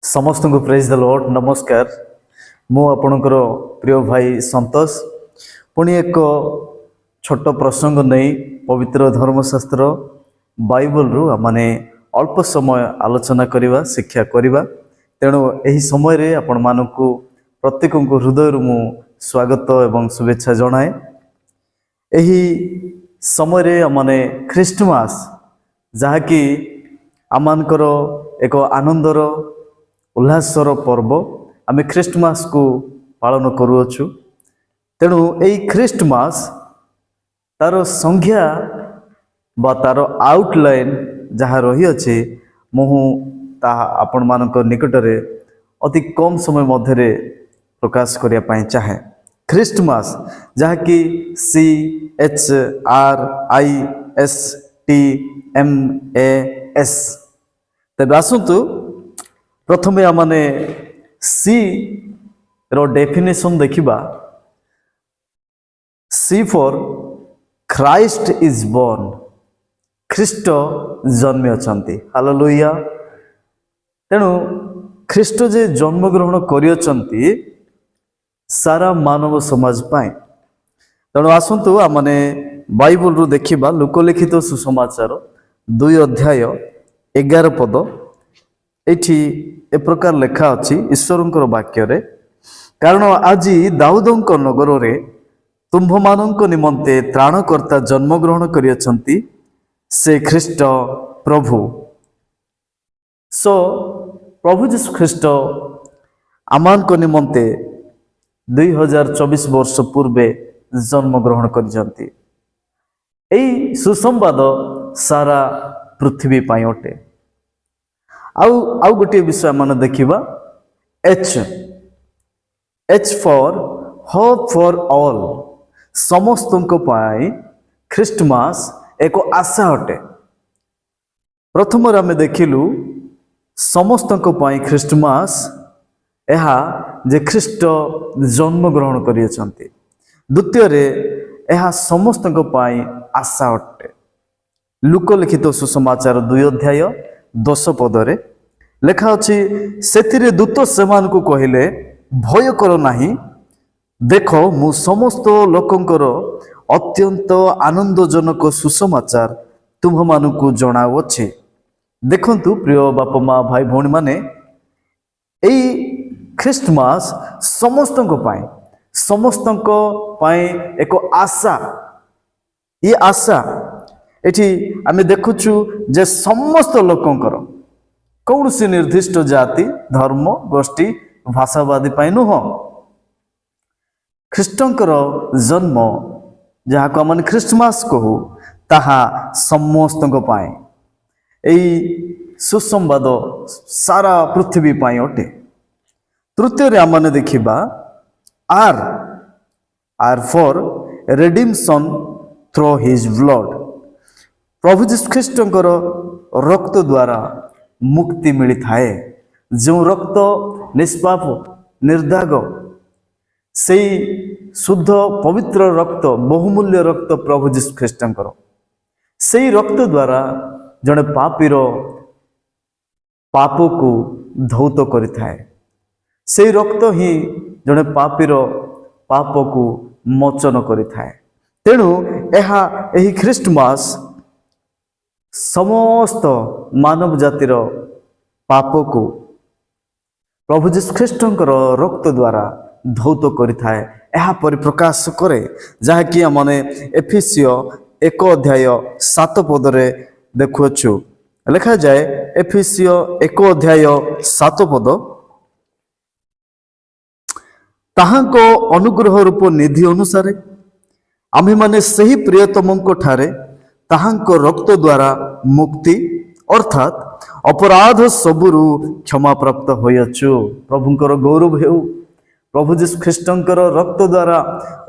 समस्त को praise the Lord. नमस्कार, मु आपणकर प्रिय भाई संतोष पुणी एक छोट प्रसंग नहीं पवित्र धर्मशास्त्र बाइबल रु माने अल्प समय आलोचना करवा शिक्षा करवा। तेणु यही समय रे आपण मानकु प्रत्येक हृदय मु स्वागत एवं शुभेच्छा जनाए। यही समय रे माने ख्रीष्टमास जहाँकि आमानकर एक आनंदर उल्लासर पर्व आमे ख्रीष्टमास को पालन करूछु। तेणु यही ख्रीष्टमास तार संज्ञा बा तार आउटलाइन जहाँ रही अच्छे मुहु ताहा आपण मानक निकटरे अति कम समय मध्य प्रकाश करिया पाई चाहे। ख्रीष्टमास जहाँ कि CHRISTMAS। तबे आसतु प्रथमे आमने सी रो डेफिनेशन देखिबा। सी फॉर क्राइस्ट इज बोर्न, ख्रीष्ट जन्म अछंती। हालेलुया। तेणु ख्रीष्ट जे जन्म ग्रहण करियछंती सारा मानव समाज पाए। तेणु आसतु आमने बाइबल रु देखिबा लोकलिखित सुसमाचार 2 अध्याय 11 पद। एठी ए प्रकार लेखा अछि ईश्वरंकर वाक्य रे, कारण आज दाऊदंक नगर रे तुम्भमानंक निमंते त्राणकर्ता जन्म ग्रहण करियछंती, से ख्रीष्ट प्रभु। सो प्रभु जीशु ख्रीष्ट आमानक निमंते 2024 वर्ष पूर्वे जन्म ग्रहण करिसंती। एई सुसंवाद सारा पृथ्वी पाई अटे। आउ गोटे विषय माने देखिबा। H for hope for all, समस्तंक पाई ख्रीष्टमास एक आशा अटे। प्रथम आमे देखिलु समस्तंक पाई ख्रीष्टमास एहा जे ख्रीष्ट जन्म ग्रहण करियछंती। द्वितीय रे एहा समस्तंक पाई आशा अटे। लोकलिखित सुसमाचार 2 अध्याय 10 पदरे लेखा अछि, सेथिरे दूत सेमान को कहिले, भय करो नाही, देखो मु समस्त लोकंकर अत्यंत आनंदजनक सुसमाचार तुम मानकु जणाउछि। देखंतु प्रिय बापा माँ भाई भौणी माने, एई ख्रीष्टमास समस्तंक पाई एक आशा। ये आशा एठी आमे देखुछु जे समस्त लोकंकर, कौन सी निर्दिष्ट जाति धर्म गोष्ठी भाषावादी पाई नुह, ख्रीष्टंकर जन्म जहाँ को आम ख्रीष्टमास कहू ताहा समस्तंक पाई एई सुसंवाद सारा पृथ्वी पाई अटे। तृतीय आमने देखिबा R for redemption through his blood, प्रभु जीशु ख्रीष्टंकर रक्त द्वारा मुक्ति मिली थाए। जो रक्त निष्पाप निर्दाग से शुद्ध पवित्र रक्त, बहुमूल्य रक्त प्रभु जीशु ख्रीष्टंकर, से रक्त द्वारा जड़े पापीर पाप को धौत करिथाए। से रक्त ही जड़े पापीर पाप को मोचन करिथाए। तेणु एही ख्रीष्टमास समस्त मानव जातिर पाप को प्रभु जीशु ख्रीष्टंकर रक्त द्वारा धौत करिथाए। एहा परिप्रकाश करे, जहाँकि आमने एफिसिय 1 अध्याय 7 पदरे देखुछु। लेखा जाए एफिसिय 1 अध्याय 7 पद, ताहाको अनुग्रह रूप निधि अनुसारे आम्हे माने सही प्रियतमंको ठारे ताहाको रक्त द्वारा मुक्ति अर्थात अपराध सबुरु क्षमा प्राप्त होयछु। प्रभुंकर गौरव हेउ। प्रभु जीशु ख्रीष्टंकर रक्त द्वारा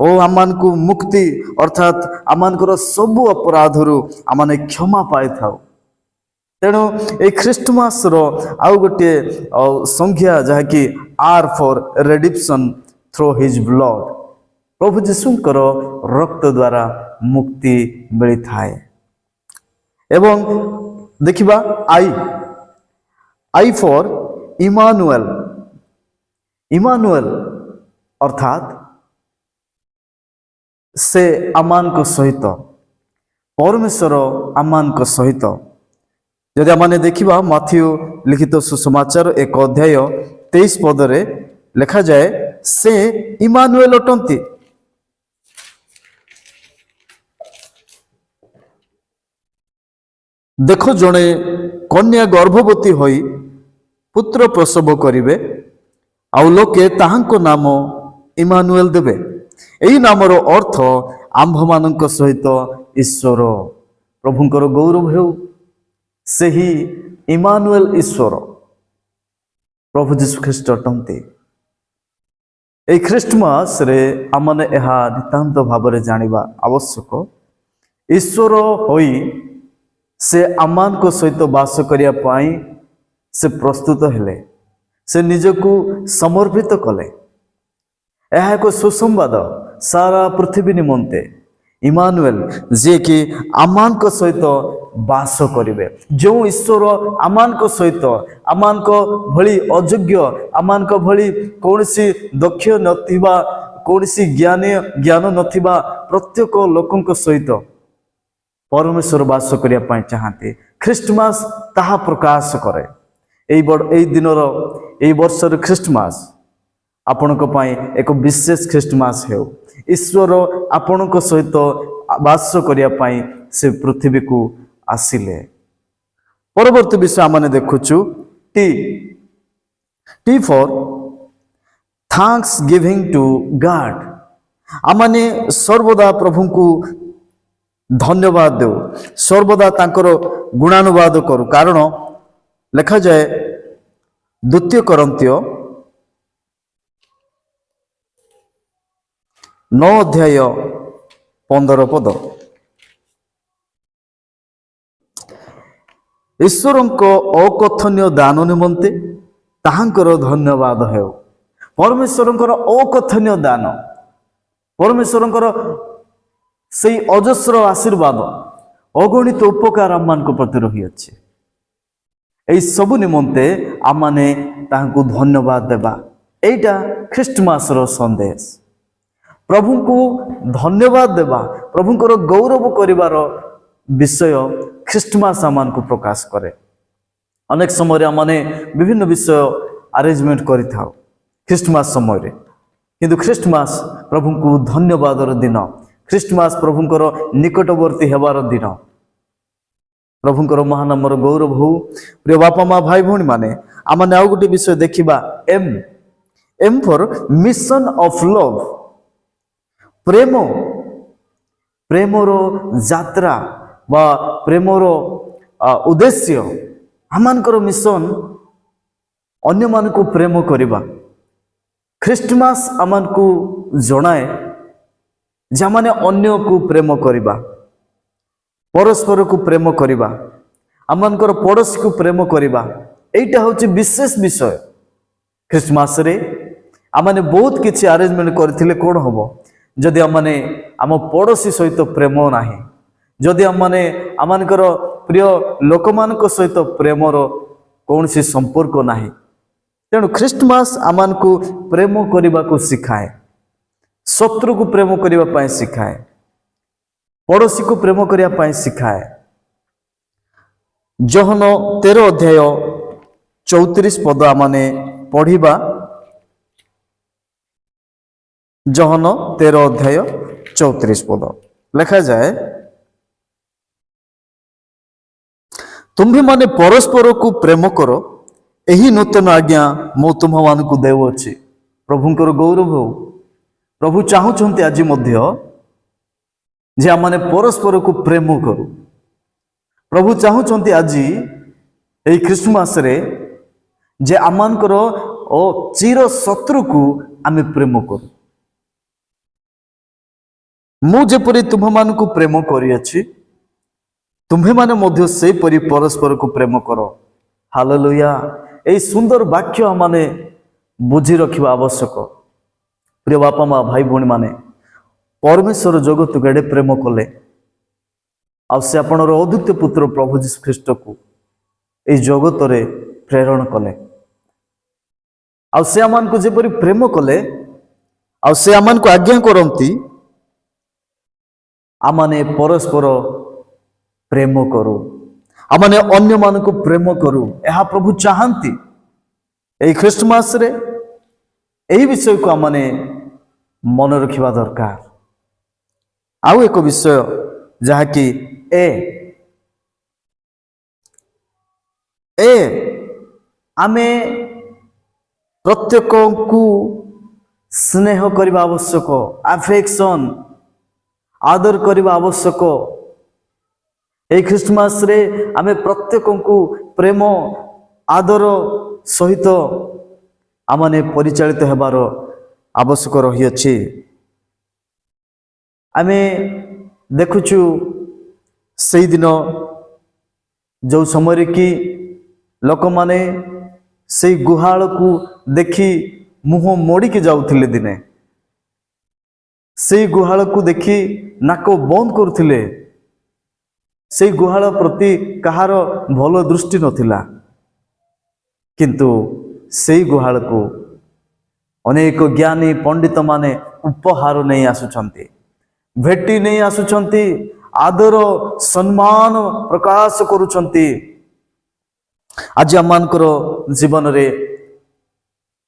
ओ आमान को मुक्ति अर्थात आमानकर सबु अपराधरु आमाने क्षमा पाई थाउ। तेणु ए ख्रीष्टमास रो आउ गोटे संज्ञा जहाँ कि R for redemption through his blood, प्रभु जीशुंकर रक्त द्वारा मुक्ति मिली थाए। एवं देखिबा आई फॉर इमानुएल। इमानुएल अर्थात से आमान को सहित, परमेश्वर आमान को सहित। यदि आम देखा माथ्यू लिखित सुसमाचार 1 अध्याय 23 पदरे लिखा जाए से इमानुएल अटंती। देख जड़े कन्या गर्भवती होई पुत्र प्रसव करिवे, आउ लोके ताहांको नाम इमानुएल देवे। एही नामर अर्थ आम्भमानंक सहित ईश्वर। प्रभुंकर गौरव हेउ, सेही इमानुएल ईश्वर प्रभु जीशु ख्रीष्ट अटंती। ए ख्रीष्टमास रे आमने एहा नितांत भावरे जानिबा आवश्यक, ईश्वर होई से आमान को सहित वास करिया पाई से प्रस्तुत हेले, से निजकू समर्पित कले। यह एक सुसंवाद सारा पृथ्वी निमंते। इमानुएल जे कि आमान को सहित वास करिवे, जो ईश्वर आमान को सहित, आमान को भली अयोग्य, आमान को भली कौनसी दक्ष नथिबा, कौनसी ज्ञान नथिबा प्रत्येक लोकंक सहित परमेश्वर वास करिया पाई चाहते। ख्रीष्टमास ताहा प्रकाश करे। एई दिनर एई वर्षर ख्रीष्टमास आपणक पाई एक विशेष ख्रीष्टमास हेउ। ईश्वर आपणक सहित वास करिया पाई से पृथ्वी को आसिले। परवर्ती विषय आमने देखुछु T. T for thanksgiving to God. आमने सर्वदा प्रभु को धन्यवाद देव, सर्वदा तांकर गुणानुवाद करू। कारण लिखा जाए 2 कोरिन्थियो 9 अध्याय 15 पद। ईश्वरंको अकथनीय दान निमंते ताहांकर धन्यवाद हेउ। परमेश्वरंकर अकथनीय दान, परमेश्वरंकर से अजस्र आशीर्वाद, अगणित उपकार आम मान प्रति रही अच्छे। यही सबु निमंते आमने ताहांकु धन्यवाद देबा। एटा ख्रीष्टमास रो संदेश। प्रभु को धन्यवाद देबा, प्रभुंकर गौरव करिवार विषय ख्रीष्टमास आमान को प्रकाश करे। अनेक समय आमने विभिन्न विषय अरेंजमेंट करि थाउ ख्रीष्टमास समय रे, किंतु ख्रीष्टमास प्रभु को धन्यवाद दिन। ख्रीष्टमास प्रभुंकर निकटवर्ती हेबार दिन। प्रभुंकर महानामर गौरव हो। प्रिय बापा माँ भाई भौणी माने आमने आउ गोटे विषय देखिबा M. M for mission of love. प्रेम, प्रेमर यात्रा बा प्रेमर उद्देश्य, आमानकर मिशन अन्य मान को प्रेम करिबा। ख्रीष्टमास आमान को जणाए जामाने अन्य को प्रेम करिबा, परस्पर को प्रेम करिबा, आमानकर पड़ोसी को प्रेम करिबा। एटा होची विशेष विषय। ख्रीष्टमास रे आमाने बहुत किछि अरेंजमेंट करथिले कोन हबो जदि आमाने आम पड़ोसी सहित प्रेम नाही, जदि आमाने आमानकर प्रिय लोकमानक सहित प्रेमर कौनसी संपर्क नाही। तेणु ख्रीष्टमास आमान को प्रेम करिबा को सिखाए, शत्रु को प्रेम करिबा पाए सिखाए, पड़ोसी को प्रेम करिया पाए सिखाए। जोहन 13 अध्याय 34 पद आमने पढ़िबा। जोहन 13 अध्याय 34 पद लिखा जाए, तुम्हें माने परस्पर को प्रेम करो, यही नूतन आज्ञा मो तुम मान को देउछि। प्रभुंकर गौरव हो। प्रभु चाहूछन्ति आज मध्य जे आमने परस्पर को प्रेम करू। प्रभु चाहूछन्ति आज एई ख्रीष्टमास रे जे आमानकर ओ चिर शत्रु को आमे प्रेम करू। मु जेपरि तुम मान को प्रेम करिअछि, तुम्हें माने मध्य से परि परस्पर को प्रेम करो। हालेलुया। एई सुंदर वाक्य आमने बुझी रखिबा आवश्यक। प्रिय बापा माँ भाई भौणी माने परमेश्वर जगत गड़े प्रेम कले, आ से आपणर अद्वितीय पुत्र प्रभु जीशु ख्रीष्ट को एई जगत रे प्रेरण कले। आउ से आमान को जेपरि प्रेम कले आउ से आमान को आज्ञा करंती आमाने परस्पर प्रेम करू आमाने अन्य मान को प्रेम करू यह प्रभु चाहती यही ख्रीष्टमास रे यही विषय को आमाने मन रखिबा दरकार। आउ एक विषय जहा कि ए आमे प्रत्येक को स्नेह करने आवश्यक अफेक्शन आदर करने आवश्यक। यही ख्रीष्टमास रे आमे प्रत्येक को प्रेम आदर सहित आमने परिचालित हेबार आवश्यक रही अछि। आमे देखुचु से दिन जो समय कि लोक माने से गुहाल को देखी मुह मोड़ी के जाउथिले दिने से गुहाल को देखी नाक बंद करुथिले से गुहाल प्रति कहार भल दृष्टि नथिला किंतु से गुहाल को अनेक ज्ञानी पंडित माने उपहार नहीं आसुचंती भेटी नहीं आसुचंती आदर सम्मान प्रकाश करुचंती। आज आमानकर जीवन रे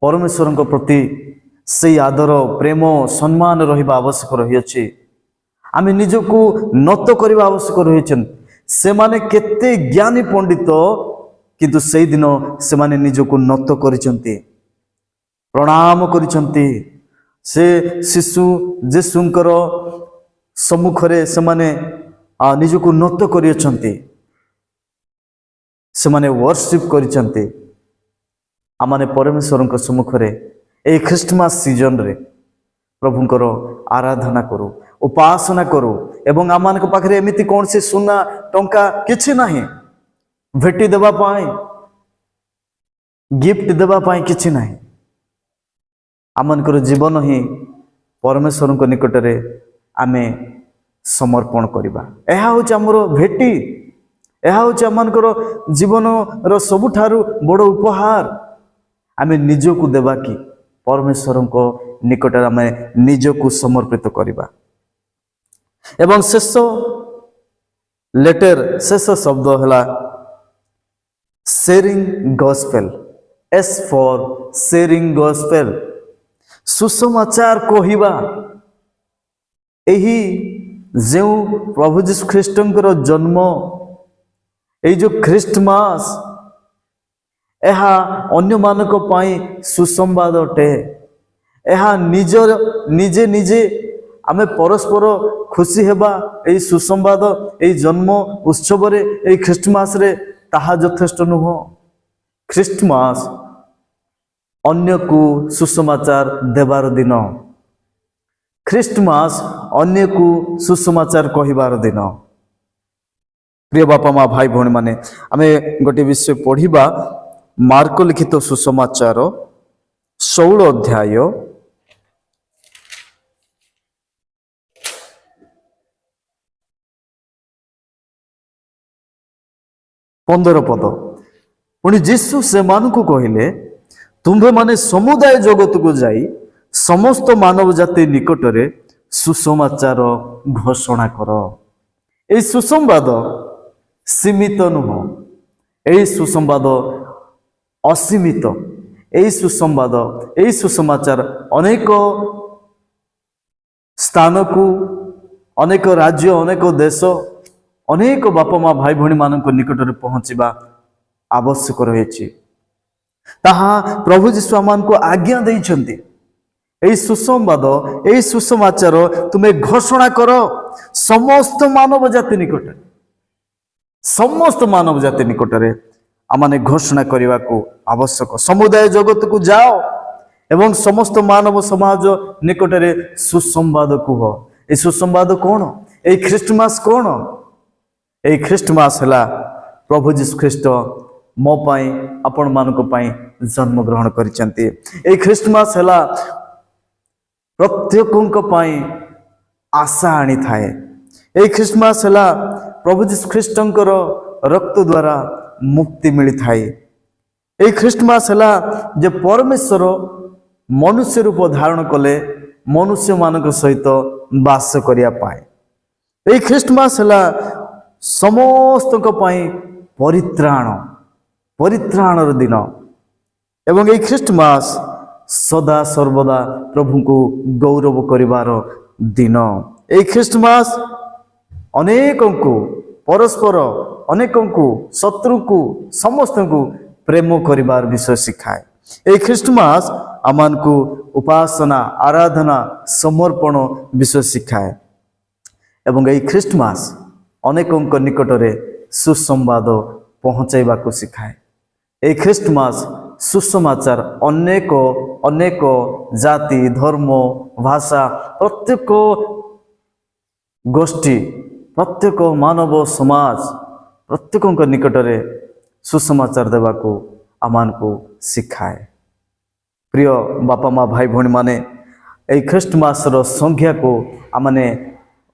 परमेश्वर प्रति से आदर प्रेम सम्मान रहिबा आवश्यक रही अछि। आमे निजको नत करबा आवश्यक रही से माने केते ज्ञानी पंडित किंतु से दिन से माने निजको नत करिसंती प्रणाम करिसंती से शिशु जेसुंकर सम्मुखरे से माने निजको नत करिसंती से माने वर्शिप करिसंती। आमाने परमेश्वर सम्मुखरे ए ख्रीष्टमास सीजन रे प्रभुंकर आराधना करू उपासना करू एवं आमान पाखे एमती कौन से सुना टंका किछि नाही भेटी देबा पाई गिफ्ट देबा पाई किछि नाही आमनकर जीवन ही परमेश्वर निकट रे आमे समर्पण करिबा। एहा होच हमर भेटी एहा होच आमनकर जीवन रो सबुठारु बड़ उपहार आमे निजको देबा कि परमेश्वर को निकट आमे निजको समर्पित करिबा। एवं शेष लेटर शेष शब्द हला sharing gospel S for sharing gospel सुसमाचार कहिबा। एही जो प्रभु जीशु ख्रीष्टंकर जन्म ए जो ख्रीष्टमास एहा अन्य मानक पाई सुसंवाद अटे। एहा निजे निजे आमे परस्पर खुशी हेबा ए सुसंवाद ए जन्म उत्सव रे ए ख्रीष्टमास रे ताहा यथेष्ट नुह। ख्रीष्टमास अन्य को सुसमाचार देवार दिन ख्रीष्टमास अन्य को सुसमाचार कहिबार दिन। प्रिय बापा माँ भाई भौणी माने आमे गोटे विषय पढ़िबा मार्क लिखित सुसमाचार 16 अध्याय 15 पद। पुणी जीशु से मानकु कहिले तुम्भे माने समुदाय जगत को जाई समस्त मानव जाति निकट रे सुसमाचार घोषणा कर। ए सुसंवाद सीमित नुह ए सुसंवाद असीमित ए सुसंवाद ए सुसमाचार अनेक स्थान को अनेक राज्य अनेक देश अनेक बापा माँ भाई भौणी मानक निकट रे पहुँचवा आवश्यक रही। ताहा प्रभु जीशु आमान को आज्ञा देइछन्ति ए सुसंवाद ए सुसमाचार तुम्हें घोषणा कर समस्त मानव जाति निकट समस्त मानव जाति निकट रे आमाने घोषणा करने को आवश्यक। समुदाय जगत को जाओ एवं समस्त मानव समाज निकट रे सुसंवाद कुह। ए सुसंवाद कौन ए ख्रीष्टमास कौन ए ख्रीष्टमास हला प्रभु जीशु ख्रीष्ट मो पाई आपण मानक पाई जन्म ग्रहण करिसंती। ए ख्रीष्टमास हला प्रत्येकଙ୍କ पाई आशा आनी थाए। ए ख्रीष्टमास हला प्रभु जीशु ख्रीष्टंकर रक्त द्वारा मुक्ति मिली थाए। এই ଖ୍ରୀଷ୍ଟମାସ ହେଲା ଯେ ପରମେଶ୍ୱର ମନୁଷ୍ୟ ରୂପ ଧାରଣ କଲେ ମନୁଷ୍ୟମାନଙ୍କ ସହିତ ବାସ କରିବା ପାଇଁ। এই ଖ୍ରୀଷ୍ଟମାସ ହେଲା ସମସ୍ତଙ୍କ ପାଇଁ ପରିତ୍ରାଣର ଦିନ। ଏବଂ এই ଖ୍ରୀଷ୍ଟମାସ ସଦା ସର୍ବଦା ପ୍ରଭୁଙ୍କୁ ଗୌରବ କରିବାର ଦିନ। এই ଖ୍ରୀଷ୍ଟମାସ ଅନେକଙ୍କୁ ପରସ୍ପର ଅନେକଙ୍କୁ ଶତ୍ରୁଙ୍କୁ ସମସ୍ତଙ୍କୁ ପ୍ରେମ କରିବାର ବିଷୟ ଶିଖାଏ। এই ଖ୍ରୀଷ୍ଟମାସ ଆମମାନଙ୍କୁ ଉପାସନା ଆରାଧନା ସମର୍ପଣ ବିଷୟ ଶିଖାଏ। ଏବଂ এই ଖ୍ରୀଷ୍ଟମାସ ଅନେକଙ୍କ ନିକଟରେ ସୁସମ୍ବାଦ ପହଞ୍ଚାଇବାକୁ ଶିଖାଏ। এই ଖ୍ରୀଷ୍ଟମାସ ସୁସମାଚାର ଅନେକ ଜାତି ଧର୍ମ ଭାଷା ପ୍ରତ୍ୟେକ ଗୋଷ୍ଠୀ ପ୍ରତ୍ୟେକ ମାନବ ସମାଜ ପ୍ରତ୍ୟେକଙ୍କ ନିକଟରେ ସୁସମାଚାର ଦେବାକୁ ଆମମାନଙ୍କୁ ଶିଖାଏ। ପ୍ରିୟ ବାପା ମା ଭାଇ ଭଉଣୀମାନେ, এই ଖ୍ରୀଷ୍ଟମାସର ସଂଜ୍ଞାକୁ ଆମମାନେ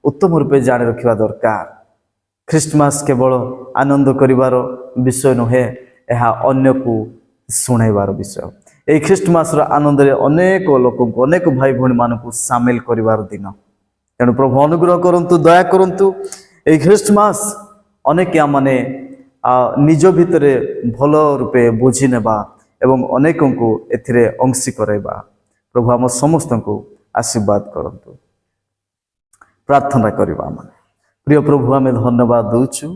ଉତ୍ତମ ରୂପେ ଜାଣି ରଖିବା ଦରକାର। ଖ୍ରୀଷ୍ଟମାସ କେବଳ ଆନନ୍ଦ କରିବାର ବିଷୟ ନୁହେଁ, ଏହା ଅନ୍ୟକୁ ଶୁଣାଇବାର ବିଷୟ। এই ଖ୍ରୀଷ୍ଟମାସର ଆନନ୍ଦରେ ଅନେକ ଲୋକଙ୍କୁ ଅନେକ ଭାଇ ଭଉଣୀମାନଙ୍କୁ ସାମିଲ କରିବାର ଦିନ। ତେଣୁ ପ୍ରଭୁ ଅନୁଗ୍ରହ କରନ୍ତୁ, ଦୟା କରନ୍ତୁ। এই ଖ୍ରୀଷ୍ଟମାସ ଅନେକ ଆମମାନେ ନିଜ ଭିତରେ ଭଲ ରୂପେ ବୁଝି ନେବା ଏବଂ ଅନେକଙ୍କୁ ଏଥିରେ ଅଂଶୀ କରାଇବା। ପ୍ରଭୁ ଆମ ସମସ୍ତଙ୍କୁ ଆଶୀର୍ବାଦ କରନ୍ତୁ। ପ୍ରାର୍ଥନା କରିବା ଆମେ। ପ୍ରିୟ ପ୍ରଭୁ, ଆମେ ଧନ୍ୟବାଦ ଦେଉଛୁ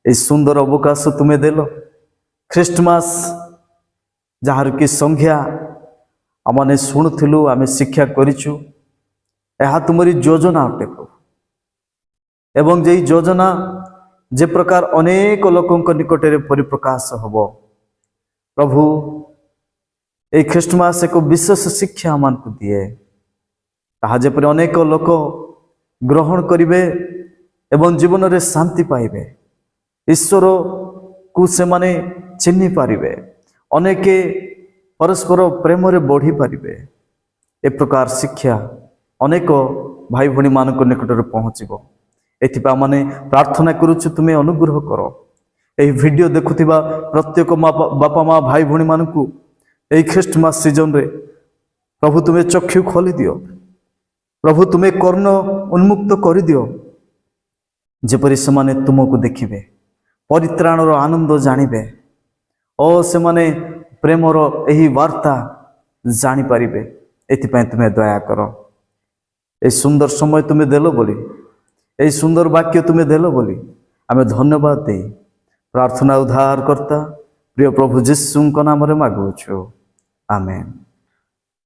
এই ସୁନ୍ଦର ଅବକାଶ ତୁମେ ଦେଲ। ଖ୍ରୀଷ୍ଟମାସ ଯାହାର କି ସଂଜ୍ଞା ଆମମାନେ ଶୁଣୁଥିଲୁ, ଆମେ ଶିକ୍ଷା କରିଛୁ, ଏହା ତୁମରି ଯୋଜନା ଅଟେ ପ୍ରଭୁ। ଏବଂ ଯେଇ ଯୋଜନା ଯେ ପ୍ରକାର ଅନେକ ଲୋକଙ୍କ ନିକଟରେ ପରିପ୍ରକାଶ ହେବ ପ୍ରଭୁ, এই ଖ୍ରୀଷ୍ଟମାସ ଏକ ବିଶେଷ ଶିକ୍ଷା ଆମମାନଙ୍କୁ ଦିଏ। ତାହା ଯେପରି ଅନେକ ଲୋକ ଗ୍ରହଣ କରିବେ ଏବଂ ଜୀବନରେ ଶାନ୍ତି ପାଇବେ, ଈଶ୍ୱରକୁ ସେମାନେ ଚିହ୍ନି ପାରିବେ, ଅନେକ ପରସ୍ପର ପ୍ରେମରେ ବଢ଼ିପାରିବେ। ଏ ପ୍ରକାର ଶିକ୍ଷା ଅନେକ ଭାଇ ଭଉଣୀମାନଙ୍କ ନିକଟରେ ପହଞ୍ଚିବ। ଏଥିପାଇଁ ଆମେ ପ୍ରାର୍ଥନା କରୁଛୁ, ତୁମେ ଅନୁଗ୍ରହ କର। ଏହି ଭିଡ଼ିଓ ଦେଖୁଥିବା ପ୍ରତ୍ୟେକ ବାପା ମା ଭାଇ ଭଉଣୀମାନଙ୍କୁ এই ଖ୍ରୀଷ୍ଟମାସ ସିଜନରେ ପ୍ରଭୁ ତୁମେ ଚକ୍ଷୁ ଖୋଲିଦିଅ। ପ୍ରଭୁ ତୁମେ କର୍ଣ୍ଣ ଉନ୍ମୁକ୍ତ କରିଦିଅ, ଯେପରି ସେମାନେ ତୁମକୁ ଦେଖିବେ, ପରିତ୍ରାଣର ଆନନ୍ଦ ଜାଣିବେ ଓ ସେମାନେ ପ୍ରେମର ଏହି ବାର୍ତ୍ତା ଜାଣିପାରିବେ। ଏଥିପାଇଁ ତୁମେ ଦୟା କର। এই ସୁନ୍ଦର ସମୟ ତୁମେ ଦେଲ ବୋଲି, এই ସୁନ୍ଦର ବାକ୍ୟ ତୁମେ ଦେଲ ବୋଲି ଆମେ ଧନ୍ୟବାଦ ଦେଇ ପ୍ରାର୍ଥନା ଉଦ୍ଧାରକର୍ତ୍ତା ପ୍ରିୟ ପ୍ରଭୁ ଯୀଶୁଙ୍କ ନାମରେ ମାଗୁଛୁ, ଆମେନ୍।